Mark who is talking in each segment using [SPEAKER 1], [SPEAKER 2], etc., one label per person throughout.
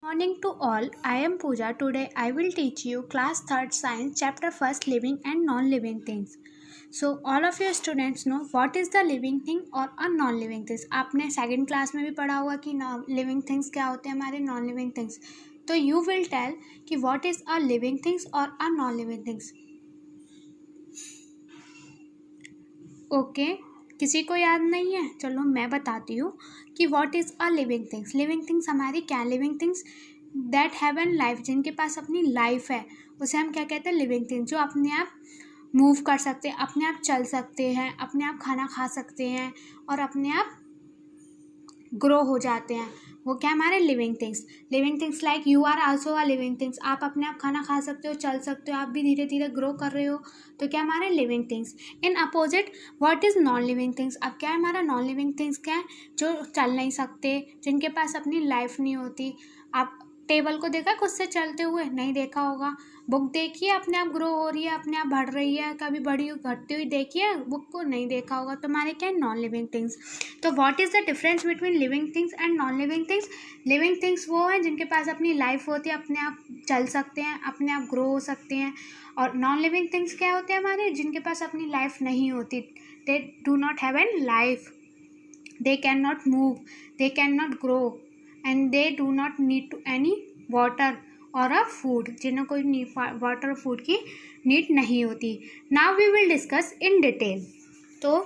[SPEAKER 1] Morning to all. I am Pooja. Today I will teach you class 3rd science chapter 1st living and non-living things. So all of you students know what is the living thing और a non-living things. आपने second class में भी पढ़ा होगा कि living things क्या होते हैं, हमारे नॉन लिविंग थिंग्स. तो यू विल टेल कि what is a living things और a non living things. Okay, किसी को याद नहीं है? चलो मैं बताती हूँ कि what is a living things. Living things हमारी क्या, living things that have an life, जिनके पास अपनी लाइफ है, उसे हम क्या कहते हैं, लिविंग थिंग्स. जो अपने आप मूव कर सकते हैं, अपने आप चल सकते हैं, अपने आप खाना खा सकते हैं और अपने आप ग्रो हो जाते हैं, वो क्या हमारे living things. Living things like you are also a living things. आप अपने आप खाना खा सकते हो, चल सकते हो, आप भी धीरे धीरे ग्रो कर रहे हो, तो क्या हमारे living things. In opposite what is non living things. अब क्या है हमारा नॉन लिविंग थिंग्स, क्या है, जो चल नहीं सकते, जिनके पास अपनी लाइफ नहीं होती. आप टेबल को देखा खुद से चलते हुए? नहीं देखा होगा. बुक देखिए अपने आप ग्रो हो रही है, अपने आप बढ़ रही है, कभी बड़ी घटती हुई देखिए बुक को? नहीं देखा होगा. तो हमारे क्या है, नॉन लिविंग थिंग्स. तो what is the difference between living things and non living things. Living things वो हैं जिनके पास अपनी लाइफ होती है, अपने आप चल सकते हैं, अपने आप ग्रो हो सकते हैं. और नॉन लिविंग थिंग्स क्या होते हैं हमारे, जिनके पास अपनी लाइफ नहीं होती. They do not have an life, they can not move, they can not grow and they do not need to any water और अ फूड. जिन्हें कोई वाटर और फूड की नीड नहीं होती. Now we will discuss in detail. तो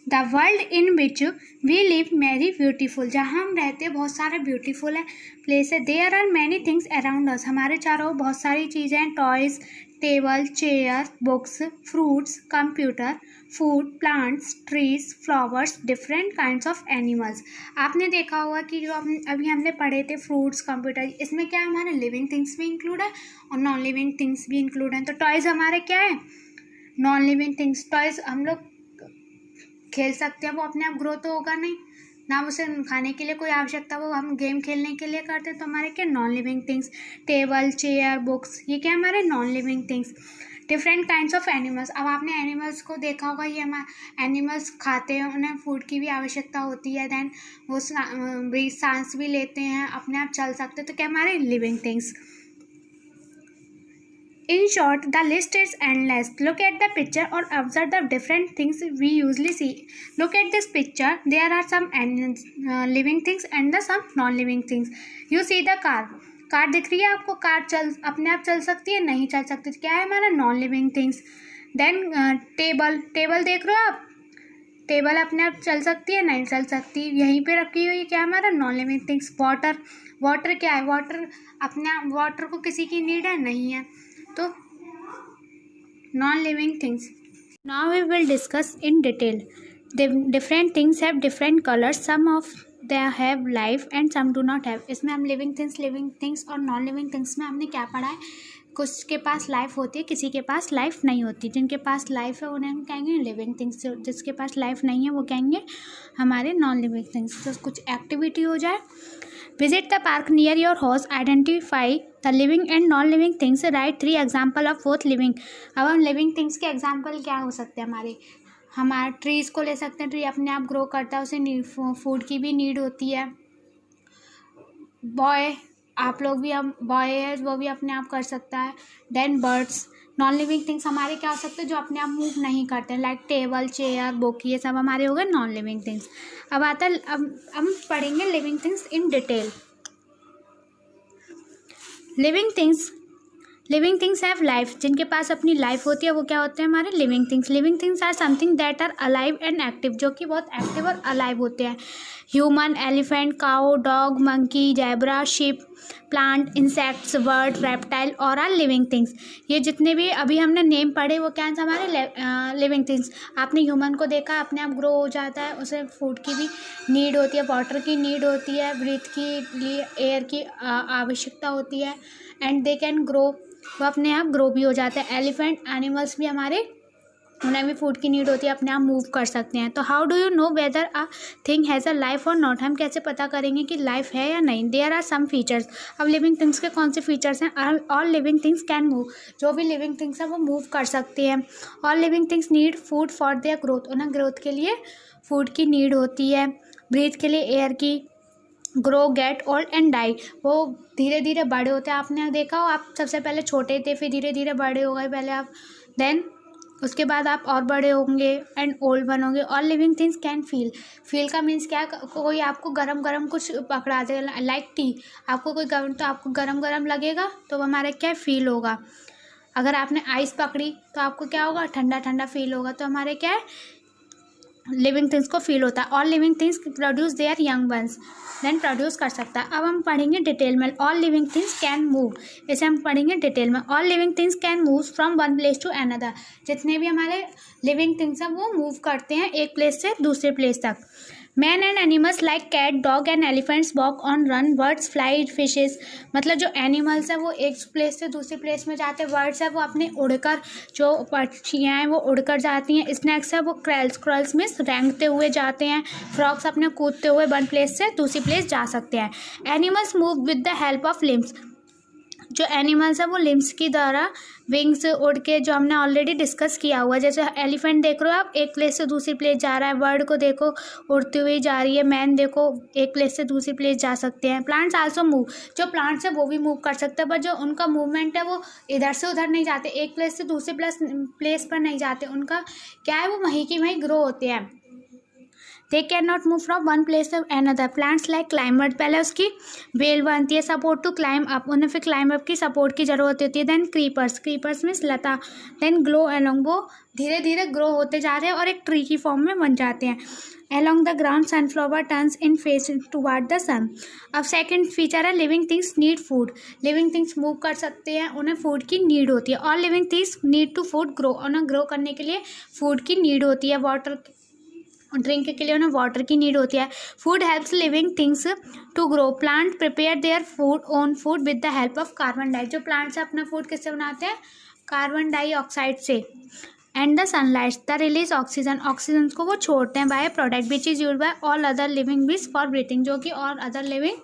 [SPEAKER 1] the world in which we live very beautiful. जहाँ हम रहते हैं बहुत सारे ब्यूटीफुल है प्लेस है. There are many things around us. हमारे चारों बहुत सारी चीज़ें हैं. Toys, table, chair, books, fruits, computer, food, plants, trees, flowers, different kinds of animals. आपने देखा होगा कि जो अभी हमने पढ़े थे फ्रूट्स, कंप्यूटर, इसमें क्या है, हमारे लिविंग थिंग्स भी इंक्लूड है और नॉन लिविंग थिंग्स भी इंक्लूड हैं. तो टॉयज़ हमारे क्या है, नॉन लिविंग थिंग्स. टॉयज़ हम लोग खेल सकते हैं, वो अपने आप ग्रो तो होगा नहीं ना, उसे खाने के लिए कोई आवश्यकता, वो हम गेम खेलने के लिए करते हैं. तो हमारे क्या, non living things. Table, chair, books, ये क्या हमारे non living things. Different kinds of animals. अब आपने एनिमल्स को देखा होगा, ये हमारे एनिमल्स खाते हैं, उन्हें फूड की भी आवश्यकता होती है. दैन वो सांस भी लेते हैं, अपने आप चल सकते हैं. तो क्या हमारे living things. In short, the list is endless. Look at the picture or observe the different things we usually see. Look at this picture. There are some living things and some non-living things. You see the car. Car दिख रही है आपको? Car चल अपने आप चल सकती है? नहीं चल सकती. क्या है हमारा, non living things. Then table, table देख रहे हो आप? टेबल अपने आप चल सकती है? नहीं चल सकती, यहीं पे रखी हुई है. क्या हमारा, non living things. Water, water क्या है, वाटर अपने आप, वाटर को किसी की नीड है? नहीं है. तो non living things. Now we will discuss in detail. Different things have different colours. Some of they have life and some do not have. इसमें हम लिविंग थिंग्स और नॉन लिविंग थिंग्स में हमने क्या पढ़ा है, कुछ के पास लाइफ होती है, किसी के पास लाइफ नहीं होती. जिनके पास लाइफ है उन्हें हम कहेंगे लिविंग थिंग्स, जिसके पास लाइफ नहीं है वो कहेंगे हमारे नॉन लिविंग थिंग्स. तो कुछ एक्टिविटी हो जाए. Visit the park near your house. Identify the living and non-living things. Write 3 example of both living. अब हम लिविंग थिंग्स के एग्जाम्पल क्या हो सकते हैं हमारे ट्रीज़ को ले सकते हैं. ट्री अपने आप ग्रो करता है, उसे फूड की भी नीड होती है. बॉय, आप लोग भी, हम बॉय है वो भी अपने आप कर सकता है. Then birds. Non living things हमारे क्या हो सकते हैं, जो अपने आप मूव नहीं करते हैं, लाइक टेबल, चेयर, बुक, ये सब हमारे हो गए नॉन लिविंग थिंग्स. अब आता है, अब हम पढ़ेंगे living things in detail. Living things have life. जिनके पास अपनी लाइफ होती है वो क्या होते हैं, हमारे living things. Living things are something that are alive and active, जो कि बहुत एक्टिव और अलाइव होते हैं. Human, elephant, cow, dog, monkey, zebra, ship, plant, insects, bird, reptile और आर लिविंग थिंग्स. ये जितने भी अभी हमने नेम पढ़े वो क्या हैं, हमारे लिविंग थिंग्स. आपने ह्यूमन को देखा, अपने आप ग्रो हो जाता है, उसे फूड की भी नीड होती है, वाटर की नीड होती है, ब्रीथ के लिए एयर की आवश्यकता होती है. एंड दे कैन ग्रो, वो अपने आप ग्रो भी हो जाते हैं. एलिफेंट, एनिमल्स भी हमारे, उन्हें भी फूड की नीड होती है, अपने आप मूव कर सकते हैं. तो how do you know whether a thing has a life और नॉट. हम कैसे पता करेंगे कि लाइफ है या नहीं. There are some features. अब लिविंग थिंग्स के कौन से फीचर्स हैं. All living things can move. जो भी लिविंग थिंग्स हैं वो मूव कर सकते हैं. All living things need food for their growth. उन्हें ग्रोथ के लिए फूड की नीड होती है. ब्रीथ के लिए एयर की, grow, get old and die. वो धीरे धीरे बड़े होते हैं। आपने देखा हो, आप सबसे पहले छोटे थे, फिर धीरे धीरे बड़े हो गए पहले आप, देन उसके बाद आप और बड़े होंगे एंड ओल्ड बनोगे। All living things can feel. Feel का मीन्स क्या, कोई आपको गरम गरम कुछ पकड़ा दे, लाइक टी, आपको कोई गरम, तो आपको गरम गरम लगेगा, तो हमारा क्या फील होगा। अगर आपने आइस पकड़ी तो आपको क्या होगा, ठंडा ठंडा फील होगा। तो हमारे क्या है, लिविंग थिंग्स को फील होता है। All living things produce their young ones, then produce कर सकता है। अब हम पढ़ेंगे डिटेल में। All living things can move, इसे हम पढ़ेंगे डिटेल में। All living things can move from one place to another. जितने भी हमारे लिविंग थिंग्स हैं वो मूव करते हैं एक प्लेस से दूसरे प्लेस तक। Man and animals like cat, dog and elephants walk on run, birds fly, fishes, मतलब जो एनिमल्स है वो एक प्लेस से दूसरे प्लेस में जाते हैं। बर्ड्स है वो अपने उड़कर, जो पक्षियाँ हैं वो उड़कर जाती हैं। स्नैक्स है वो क्रैल्स, क्रल्स में रेंगते हुए जाते हैं। फ्रॉग्स अपने कूदते हुए वन प्लेस से दूसरी प्लेस जा सकते हैं। Animals move with the help of limbs. जो एनिमल्स है वो लिम्स की द्वारा, विंग्स उड़ के, जो हमने ऑलरेडी डिस्कस किया हुआ, जैसे एलिफेंट देख रहे हो आप, एक प्लेस से दूसरी प्लेस जा रहा है। बर्ड को देखो उड़ती हुई जा रही है। मैन देखो एक प्लेस से दूसरी प्लेस जा सकते हैं। प्लांट्स आल्सो मूव, जो प्लांट्स है वो भी मूव कर सकते हैं, बट जो उनका मूवमेंट है वो इधर से उधर नहीं जाते, एक प्लेस से दूसरे प्लेस पर नहीं जाते। उनका क्या है, वो वहीं की वहीं ग्रो होते हैं। They can not move from one place to another. Plants like climber, पहले उसकी बेल बनती है सपोर्ट टू क्लाइम अप, उन्हें फिर क्लाइम अप की सपोर्ट की जरूरत होती है। देन क्रीपर्स, क्रीपर्स मीन्स लता, देन ग्लो अलोंग, वो धीरे धीरे ग्रो होते जा रहे हैं और एक ट्री की फॉर्म में बन जाते हैं। Along the ground sunflower turns in face toward the sun। अब सेकंड फीचर है living things need food. Living things move कर सकते हैं, उन्हें फूड की नीड होती है। All living things need to food grow, उन्हें ग्रो करने के लिए फूड की नीड होती है। वाटर, ड्रिंक के लिए उन्हें वाटर की नीड होती है। Food helps living things to grow. Plant prepare their food own food with the help of carbon di. जो प्लांट्स अपना फूड किससे बनाते हैं, कार्बन डाइऑक्साइड से। And the sunlight the release oxygen, oxygen को वो छोड़ते हैं by product which is used by all other living beings for breathing, जो कि और अदर लिविंग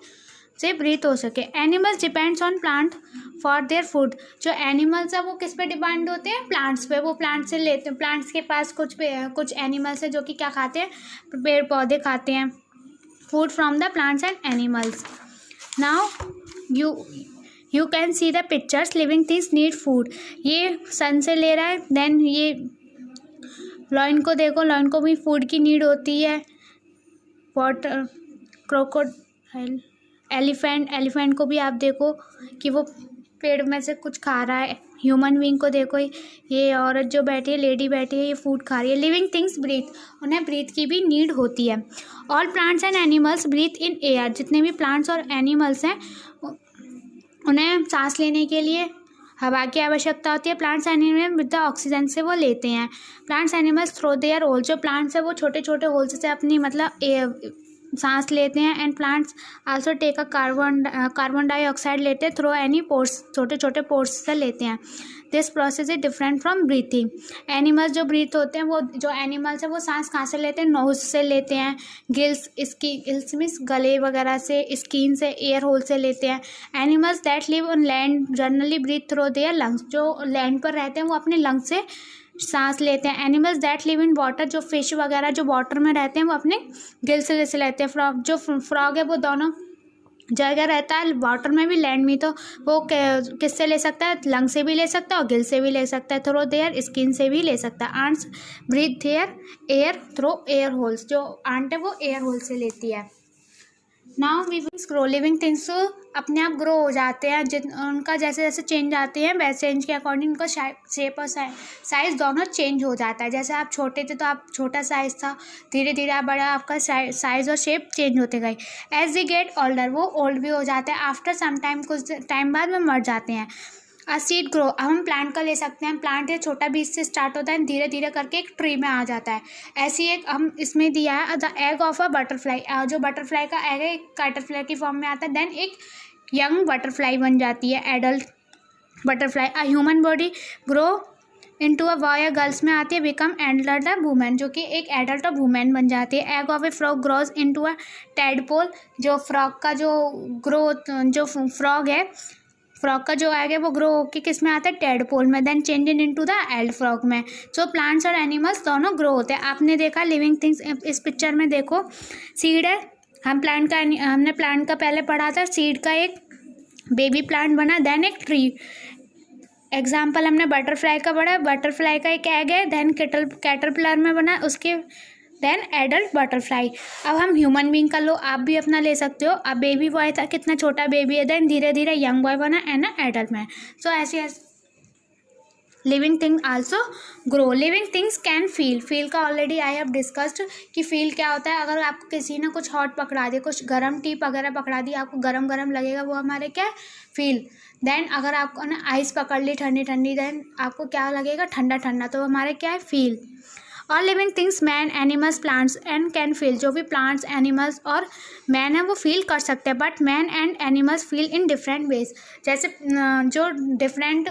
[SPEAKER 1] से ब्रीथ हो सके। Animals depends on plant for there food. जो एनिमल्स है वो किस पे डिपेंड होते हैं, प्लांट्स पे। वो प्लांट से लेते हैं, प्लांट्स के पास कुछ एनिमल्स है जो कि क्या खाते हैं, पेड़ पौधे खाते हैं। Food from the plants and animals. Now you can see the pictures. Living things need food, ये सन से ले रहा है। देन ये लॉयन को देखो, लॉयन को भी फूड की नीड होती है। वाटर, क्रोकोडाइल, एलिफेंट को भी आप देखो कि वो पेड़ में से कुछ खा रहा है। ह्यूमन बीइंग को देखो, ये औरत जो बैठी है, लेडी बैठी है, ये फूड खा रही है। लिविंग थिंग्स ब्रीथ, उन्हें ब्रीथ की भी नीड होती है। All plants and animals breathe in air. जितने भी प्लांट्स और एनिमल्स हैं उन्हें सांस लेने के लिए हवा की आवश्यकता होती है। Plants animal with the oxygen से वो लेते हैं। Plants animals through their hole, जो प्लांट्स है वो छोटे छोटे होल्स से अपनी मतलब सांस लेते हैं। And plants also take a carbon dioxide लेते हैं थ्रो एनी पोर्स, छोटे छोटे पोर्स से लेते हैं। This process is different from breathing. Animals जो ब्रीथ होते हैं, वो जो एनिमल्स है वो सांस कहाँ से लेते हैं, नोज से लेते हैं। गिल्स, इसकी गिल्स मीन्स गले वगैरह से, स्किन से, एयर होल से लेते हैं। Animals that live on land generally breathe through their lungs, जो लैंड पर रहते हैं वो अपने लंग्स से सांस लेते हैं। Animals that live in water, जो फिश वगैरह जो वाटर में रहते हैं वो अपने गिल से लेते हैं। फ्रॉग है वो दोनों जगह रहता है, वाटर में भी लैंड में, तो वो किससे ले सकता है, लंग से भी ले सकता है और गिल से भी ले सकता है, थ्रो देयर स्किन से भी ले सकता है। Ants breathe their air through air holes, जो आंट है वो एयर होल से लेती है। Now we will grow. Living things अपने आप ग्रो हो जाते हैं, उनका जैसे जैसे चेंज आते हैं वैसे चेंज के अकॉर्डिंग उनका शेप और साइज़ दोनों चेंज हो जाता है। जैसे आप छोटे थे तो आप छोटा साइज़ था, धीरे धीरे आप बड़ा, आपका साइज़ और शेप चेंज होते गए। एज दे गेट ओल्डर, वो ओल्ड भी हो जाते हैं। आफ्टर सम टाइम, कुछ टाइम बाद में मर जाते हैं। अ सीड ग्रो, अब हम प्लांट का ले सकते हैं। प्लांट है छोटा बीज से स्टार्ट होता है, धीरे धीरे करके एक ट्री में आ जाता है। ऐसी एक हम इसमें दिया है the egg of a butterfly, जो बटरफ्लाई का एग है एक बटरफ्लाई की फॉर्म में आता है। देन एक यंग बटरफ्लाई बन जाती है, adult butterfly. A human body grow into a boy या गर्ल्स में आती है, बिकम एडल्ट अ वुमेन, जो कि एक एडल्ट और वुमेन बन जाती है। Egg of A frog grows into a tadpole, जो फ्रॉग का जो फ्रॉग है, फ्रॉग का जो एग है वो ग्रो होकर किस में आता है, टैडपोल में। Then change into the adult frog में। जो प्लांट्स और एनिमल्स दोनों ग्रो होते हैं। आपने देखा लिविंग थिंग्स, इस पिक्चर में देखो सीड है, हमने प्लांट का पहले पढ़ा था, सीड का एक बेबी प्लांट बना, देन एक ट्री। एग्जाम्पल हमने बटरफ्लाई का पढ़ा, बटरफ्लाई का एक एग है, देन कैटरपिलर में बना, उसके देन एडल्ट बटरफ्लाई। अब हम ह्यूमन बीइंग का लो, आप भी अपना ले सकते हो। अब बेबी बॉय था, कितना छोटा बेबी है, देन धीरे धीरे यंग बॉय बना एंड एडल्ट मैन। सो ऐसे living thing also grow. Living things can feel का ऑलरेडी आई हैव डिस्कस्ड कि फील क्या होता है। अगर आपको किसी ने कुछ हॉट पकड़ा दिया, कुछ गर्म टी वगैरह पकड़ा दी, आपको गरम गरम लगेगा, वो हमारे क्या है, फील। देन अगर आपको ना आइस पकड़ ली ठंडी ठंडी, देन आपको क्या लगेगा, ठंडा ठंडा, तो हमारे क्या है, फील। और living things man, animals, plants and can feel. जो भी प्लांट्स, एनिमल्स और मैन है वो फील कर सकते हैं, but man and animals feel in different ways. जैसे जो डिफरेंट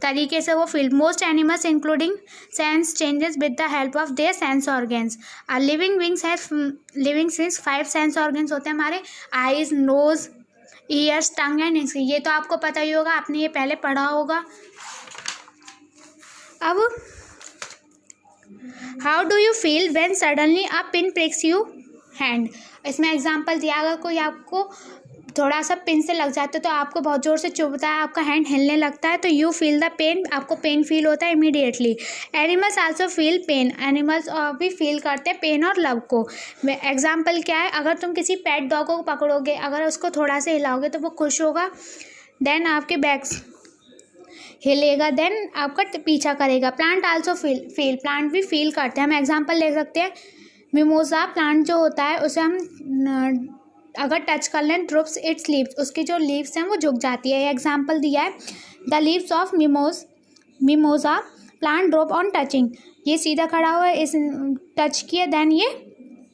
[SPEAKER 1] तरीके से वो फील। Most animals including sense changes with the help of their sense organs. Living beings have living things 5 sense organs होते हैं हमारे, eyes, nose, ears, tongue and skin. ये तो आपको पता ही होगा, आपने ये पहले पढ़ा होगा। अब how do you feel when suddenly a pin prix you hand. इसमें एग्जांपल दिया, अगर कोई आपको थोड़ा सा पिन से लग जाता है तो आपको बहुत ज़ोर से चुभता है, आपका हैंड हिलने लगता है, तो यू फील द पेन, आपको पेन फील होता है immediately. Animals also feel pain, animals भी फील करते हैं पेन और लव को। एग्जांपल क्या है, अगर तुम किसी पेट डॉग को पकड़ोगे, अगर उसको थोड़ा सा हिलाओगे तो वो खुश होगा, देन आपके बैक्स हिलेगा, देन आपका पीछा करेगा। प्लांट आल्सो फील, प्लांट भी फील करते हैं। हम एग्जांपल ले सकते हैं, मिमोजा प्लांट जो होता है उसे हम अगर टच कर लें, ड्रॉप्स इट्स लीव्स, उसकी जो लीव्स हैं वो झुक जाती है। एग्जांपल दिया है, the leaves of mimosa plant drop on touching. ये सीधा खड़ा हुआ है, इस टच किया, देन ये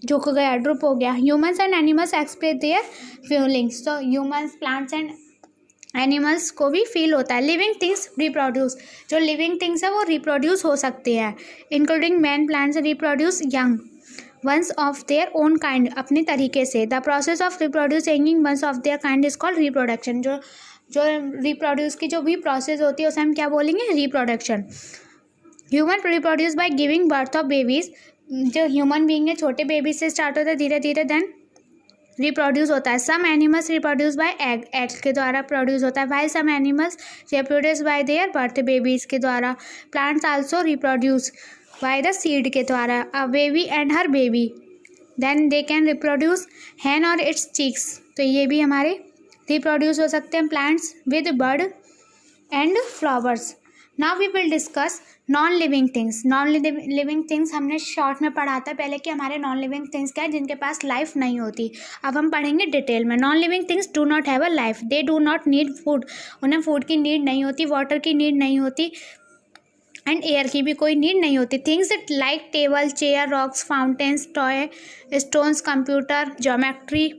[SPEAKER 1] झुक गया, ड्रॉप हो गया। Humans and animals express their feelings. तो ह्यूमंस, प्लांट्स एंड एनिमल्स को भी फील होता है। लिविंग थिंग्स रिप्रोड्यूस, जो लिविंग थिंग्स है वो रिप्रोड्यूस हो सकते हैं, including man, plants reproduce young ones of their own kind, अपने तरीके से। The process of reproducing ones of their kind is called reproduction. जो रिप्रोड्यूस की जो भी प्रोसेस होती है उसे हम क्या बोलेंगे, reproduction. Human reproduce by giving birth of babies. जो ह्यूमन बीइंग है छोटे बेबी से स्टार्ट होता है, धीरे धीरे देन रिप्रोड्यूस होता है। Some animals reproduce by eggs के द्वारा प्रोड्यूस होता है, while some animals reproduce by their birth babies के द्वारा। Plants also reproduce by the seed के द्वारा, a baby and her baby, then they can reproduce हैन और इट्स चीक्स। तो ये भी हमारे रिप्रोड्यूस हो सकते हैं, plants with bird and flowers. Now we will discuss non living things. Non living things हमने शॉर्ट में पढ़ा था पहले कि हमारे नॉन लिविंग थिंग्स क्या है, जिनके पास लाइफ नहीं होती। अब हम पढ़ेंगे डिटेल में। Non living things do not have a life, they do not need food, उन्हें फूड की नीड नहीं होती, वाटर की नीड नहीं होती एंड एयर की भी कोई नीड नहीं होती। Things like table, chair, rocks, fountains, toy, stones, computer, geometry,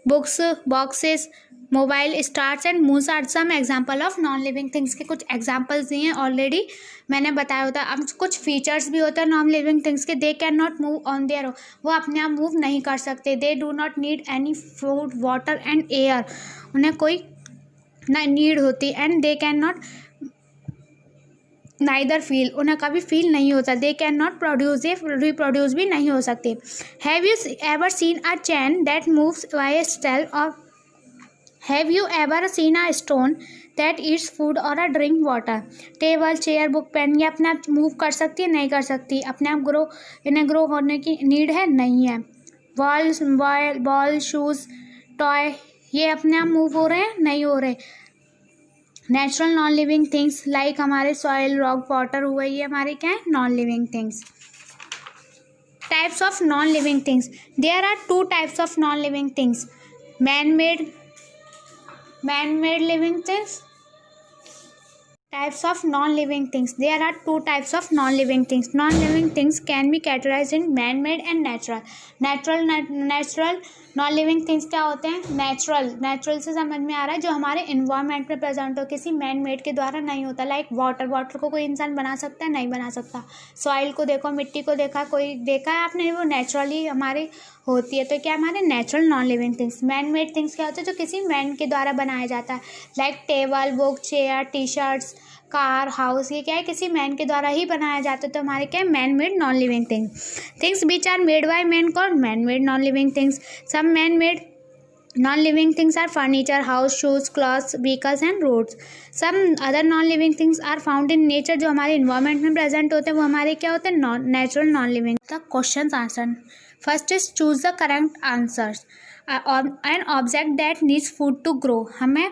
[SPEAKER 1] books, boxes, mobile, stars and moons are some example of non living things के कुछ एग्जाम्पल्स दिए हैं ऑलरेडी, मैंने बताया होता है। अब कुछ फीचर्स भी होते हैं नॉन लिविंग थिंग्स के। They can not move on there, वो अपने आप मूव नहीं कर सकते। They do not need any food, water and air, उन्हें कोई ना नीड होती। And they can not neither feel, उन्हें कभी फील नहीं होता। दे कैन नॉट प्रोड्यूस, ये रिप्रोड्यूस भी नहीं हो सकते। Have you ever seen a chain that moves by itself, और have you ever seen a stone that eats food और a drink water. Table, chair, book, pen, ये अपने आप मूव कर सकती है, नहीं कर सकती। अपने आप इन्हें ग्रो होने की नीड है, नहीं है। बॉल, शूज़, टॉय, ये अपने आप मूव हो रहे हैं, नहीं हो रहे। Natural non living things like हमारे सॉइल, रॉक, वाटर हुए, ये हमारे क्या है, non living things. Types of non living things, there are 2 types of non living things, man made living things. Types of non-living things. There are 2 types of non-living things. Non-living things can be categorized in man-made and natural. Natural non-living things क्या होते हैं, natural से समझ में आ रहा है जो हमारे इन्वायरमेंट में प्रेजेंट हो, किसी मैन मेड के द्वारा नहीं होता। लाइक वाटर को कोई इंसान बना सकता है, नहीं बना सकता। सॉइल को देखो, मिट्टी को देखा, कोई देखा है आपने, वो नेचुरली हमारी होती है। तो क्या हमारे natural non living things. Man made things क्या होता है, जो किसी मैन के द्वारा बनाया जाता है। Like table, book, chair, T shirts, car, house, ये क्या है किसी मैन के द्वारा ही बनाया जाता है, तो हमारे क्या है man made non living things. Things which are made by man called man made non living things. Some man made non-living things are furniture, house, shoes, clothes, vehicles and roads. Some other non-living things are found in nature, जो हमारे environment में present होते हैं वो हमारे क्या होते हैं natural non-living. The questions answered. First is choose the correct answers. An object that needs food to grow. हमें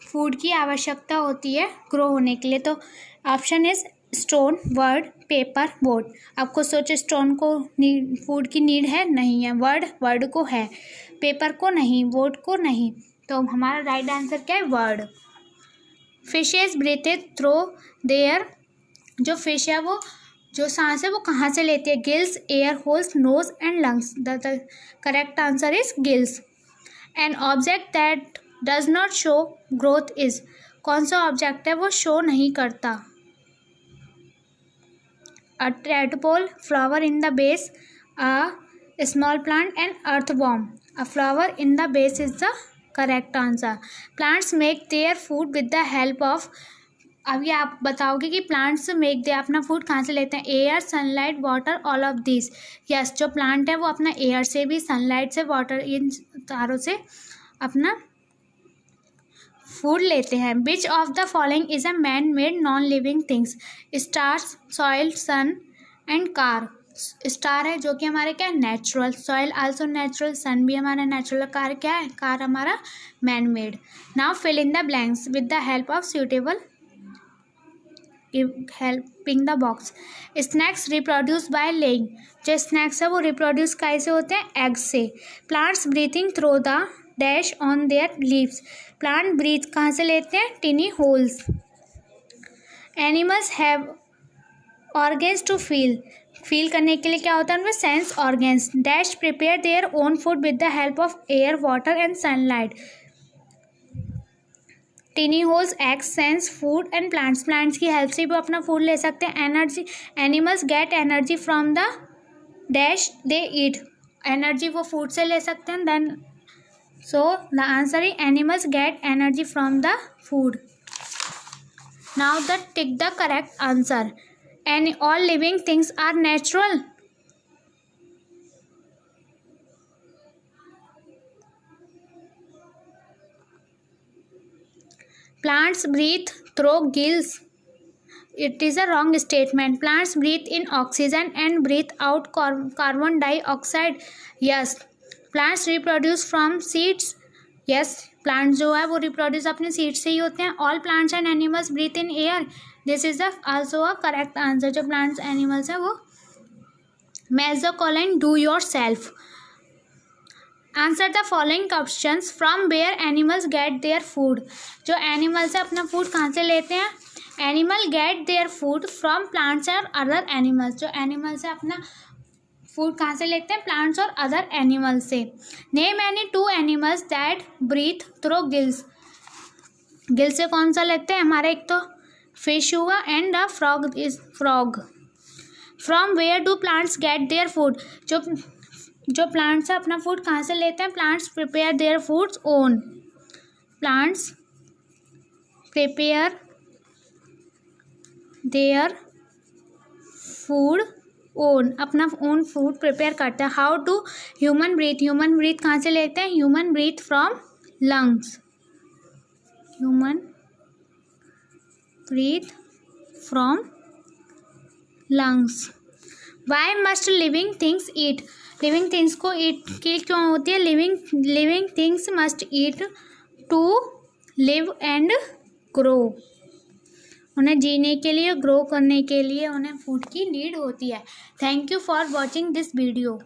[SPEAKER 1] फूड की आवश्यकता होती है ग्रो होने के लिए, तो option is stone, word, paper, board. आपको सोचे स्टोन को फूड की नीड है, नहीं है। वर्ड को है, पेपर को नहीं, बोर्ड को नहीं, तो हमारा राइट आंसर क्या है वर्ड। फिशेज ब्रीथेड थ्रू देयर, जो फिश है वो जो सांस है वो कहाँ से लेती है, gills, air holes, nose and lungs. The correct answer is gills. An object that does not show growth is, कौन सा ऑब्जेक्ट है वो शो नहीं करता, अ tadpole, flower in the base, a small plant and earthworm. A flower in the base is the correct answer. Plants make their food with the help of, अब ये आप बताओगे कि प्लांट्स मेक दे अपना फूड कहाँ से लेते हैं, air, sunlight, water, all of this. Yes, जो प्लांट है वो अपना एयर से भी, सनलाइट से, वाटर, इन तारों से अपना फूड लेते हैं। Which of the following is a man made non living things, stars, soil, sun and car. Star है जो कि हमारे क्या है natural, soil also natural, sun भी हमारा नेचुरल, कार क्या है, कार हमारा man made. Now fill in the blanks with the help of suitable helping the box. Snakes reproduce by laying, जो स्नैक्स है वो रिप्रोड्यूस कैसे होते हैं, एग्स से। Plants breathing through the dash on their leaves, plant breathe कहाँ से लेते हैं, tiny holes. Animals have organs to feel करने के लिए क्या होता है उनमें, sense organs. Dash prepare their own food with the help of air, water and sunlight. Tiny holes, eggs, sense food and plants, plants की हेल्प से भी अपना फूड ले सकते हैं। Energy, animals get energy from the dash they eat, energy वो food से ले सकते हैं। Then so the answer is animals get energy from the food. Now tick the correct answer. And all living things are natural. Plants breathe through gills. It is a wrong statement. Plants breathe in oxygen and breathe out carbon dioxide. Yes. Plants reproduce from seeds, yes, plants जो है वो reproduce अपने seeds से ही होते हैं। All plants and animals breathe in air, this is the also a correct answer. जो plants animals है वो match the column do yourself. Answer the following questions from where animals get their food, जो animals है अपना food कहाँ से लेते हैं, animal get their food from plants और अदर एनिमल्स, जो एनिमल्स है अपना फूड कहाँ से लेते हैं, प्लांट्स और अदर एनिमल्स से। Name any two animals that breathe through gills, gill से कौन सा लेते हैं हमारा, एक तो फिश हुआ and the frog is frog. From where do plants get their food, जो प्लांट्स है अपना फूड कहाँ से लेते हैं, plants prepare their foods own, plants prepare their food own, अपना ओन फूड प्रिपेयर करते हैं। हाउ टू ह्यूमन ब्रीथ कहाँ से लेते हैं, human breathe from lungs, human breathe from lungs. Why must living things eat, living things को eat की क्यों होती है, living things must eat to live and grow, उन्हें जीने के लिए, ग्रो करने के लिए उन्हें फूड की नीड होती है। Thank you for watching this video.